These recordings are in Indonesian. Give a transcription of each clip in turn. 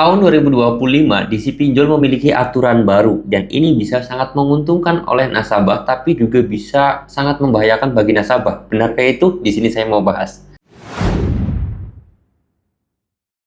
Tahun 2025, DC pinjol memiliki aturan baru dan ini bisa sangat menguntungkan oleh nasabah tapi juga bisa sangat membahayakan bagi nasabah. Benarkah itu? Di sini saya mau bahas.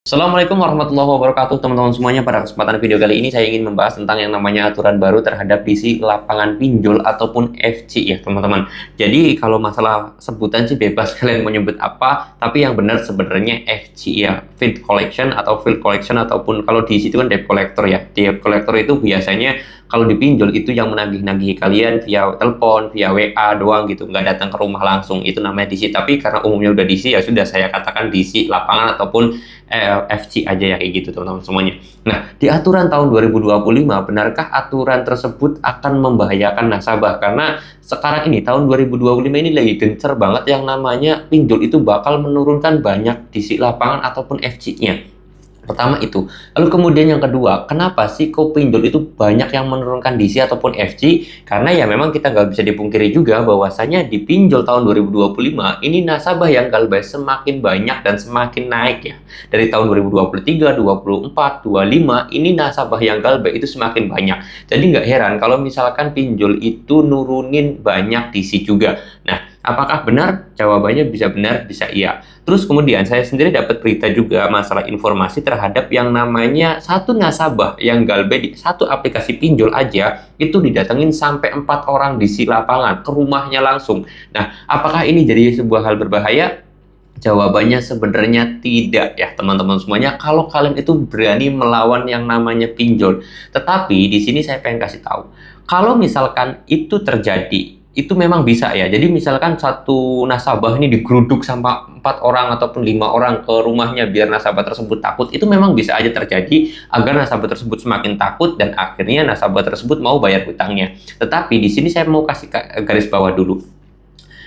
Assalamualaikum warahmatullahi wabarakatuh teman-teman semuanya. Pada kesempatan video kali ini saya ingin membahas tentang yang namanya aturan baru terhadap DC lapangan pinjol ataupun FC ya teman-teman. Jadi kalau masalah sebutan sih bebas kalian mau nyebut apa, tapi yang benar sebenarnya FC ya, Field Collection atau Field Collection, ataupun kalau DC itu kan Debt Collector ya. Debt Collector itu biasanya kalau dipinjol itu yang menagih-nagih kalian via telepon, via WA doang gitu, nggak datang ke rumah langsung, itu namanya DC. Tapi karena umumnya udah DC ya sudah saya katakan DC lapangan ataupun FC aja ya, kayak gitu teman-teman semuanya. Nah, di aturan tahun 2025, benarkah aturan tersebut akan membahayakan nasabah? Karena sekarang ini tahun 2025 ini lagi gencar banget yang namanya pinjol itu bakal menurunkan banyak DC lapangan ataupun FC-nya. Pertama itu. Lalu kemudian yang kedua, kenapa sih kok pinjol itu banyak yang menurunkan DC ataupun FC? Karena ya memang kita nggak bisa dipungkiri juga bahwasanya di pinjol tahun 2025 ini nasabah yang galbais semakin banyak dan semakin naik ya. Dari tahun 2023, 24, 25 ini nasabah yang galbais itu semakin banyak. Jadi nggak heran kalau misalkan pinjol itu nurunin banyak DC juga. Nah, apakah benar? Jawabannya bisa benar, bisa iya. Terus kemudian saya sendiri dapat berita juga masalah informasi terhadap yang namanya satu nasabah yang galbais di satu aplikasi pinjol aja itu didatengin sampai 4 orang di si lapangan ke rumahnya langsung. Nah, apakah ini jadi sebuah hal berbahaya? Jawabannya sebenarnya tidak ya teman-teman semuanya, kalau kalian itu berani melawan yang namanya pinjol. Tetapi di sini saya pengen kasih tahu, kalau misalkan itu terjadi, itu memang bisa ya. Jadi misalkan satu nasabah ini digeruduk sama 4 orang ataupun 5 orang ke rumahnya biar nasabah tersebut takut, itu memang bisa aja terjadi agar nasabah tersebut semakin takut dan akhirnya nasabah tersebut mau bayar hutangnya. Tetapi di sini saya mau kasih garis bawah dulu.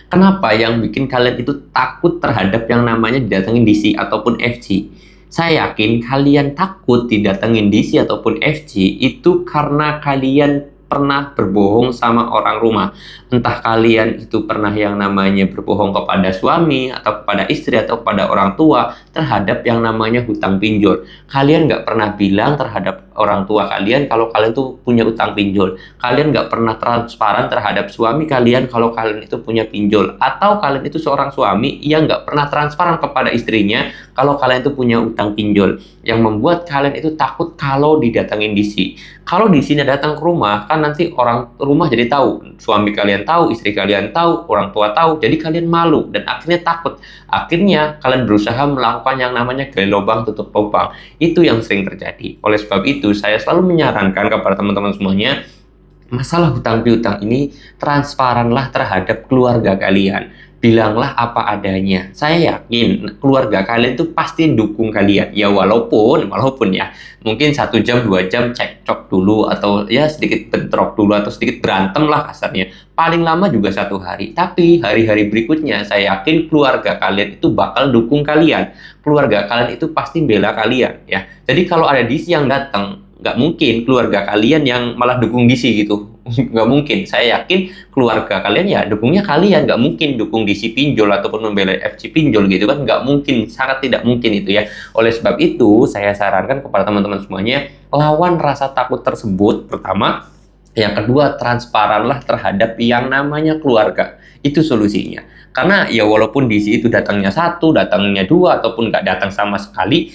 Kenapa yang bikin kalian itu takut terhadap yang namanya didatengin DC ataupun FC? Saya yakin kalian takut didatengin DC ataupun FC itu karena kalian pernah berbohong sama orang rumah. Entah kalian itu pernah yang namanya berbohong kepada suami atau kepada istri atau kepada orang tua terhadap yang namanya hutang pinjol. Kalian nggak pernah bilang terhadap orang tua kalian kalau kalian tuh punya hutang pinjol. Kalian nggak pernah transparan terhadap suami kalian kalau kalian itu punya pinjol. Atau kalian itu seorang suami yang nggak pernah transparan kepada istrinya kalau kalian itu punya hutang pinjol. Yang membuat kalian itu takut kalau didatengin DC. Kalau di sini datang ke rumah, kan nanti orang rumah jadi tahu, suami kalian tahu, istri kalian tahu, orang tua tahu, jadi kalian malu dan akhirnya takut. Akhirnya kalian berusaha melakukan yang namanya gali lubang tutup lubang. Itu yang sering terjadi. Oleh sebab itu, saya selalu menyarankan kepada teman-teman semuanya, masalah hutang piutang ini transparanlah terhadap keluarga kalian. Bilanglah apa adanya. Saya yakin keluarga kalian itu pasti dukung kalian. Ya walaupun ya mungkin 1 jam 2 jam cekcok dulu atau ya sedikit bentrok dulu atau sedikit berantem lah kasarnya. Paling lama juga 1 hari. Tapi hari-hari berikutnya saya yakin keluarga kalian itu bakal dukung kalian. Keluarga kalian itu pasti bela kalian ya. Jadi kalau ada DC yang datang, nggak mungkin keluarga kalian yang malah dukung DC gitu. Nggak mungkin. Saya yakin keluarga kalian ya dukungnya kalian, nggak mungkin dukung DC pinjol ataupun membela FC pinjol gitu kan, nggak mungkin, sangat tidak mungkin itu ya. Oleh sebab itu saya sarankan kepada teman-teman semuanya, lawan rasa takut tersebut pertama. Yang kedua, transparanlah terhadap yang namanya keluarga. Itu solusinya. Karena ya walaupun DC itu datangnya 1, datangnya 2 ataupun nggak datang sama sekali,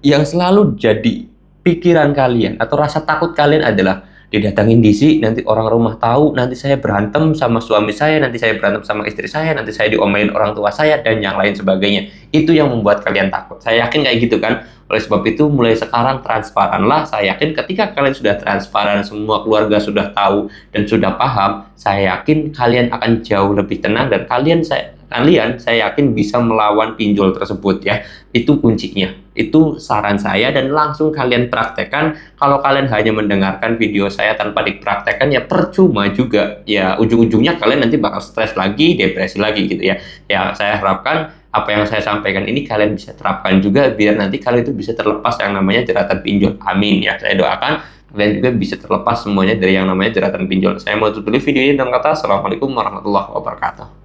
yang selalu jadi pikiran kalian atau rasa takut kalian adalah didatangin DC, nanti orang rumah tahu, nanti saya berantem sama suami saya, nanti saya berantem sama istri saya, nanti saya diomelin orang tua saya, dan yang lain sebagainya. Itu yang membuat kalian takut. Saya yakin kayak gitu kan. Oleh sebab itu, mulai sekarang transparanlah. Saya yakin ketika kalian sudah transparan, semua keluarga sudah tahu dan sudah paham, saya yakin kalian akan jauh lebih tenang dan kalian saya yakin bisa melawan pinjol tersebut ya. Itu kuncinya. Itu saran saya dan langsung kalian praktekkan. Kalau kalian hanya mendengarkan video saya tanpa dipraktekkan ya percuma juga. Ya ujung-ujungnya kalian nanti bakal stres lagi, depresi lagi gitu ya. Ya saya harapkan apa yang saya sampaikan ini kalian bisa terapkan juga biar nanti kalian itu bisa terlepas yang namanya jeratan pinjol. Amin ya. Saya doakan kalian juga bisa terlepas semuanya dari yang namanya jeratan pinjol. Saya mau tutup video ini dengan kata Assalamualaikum warahmatullahi wabarakatuh.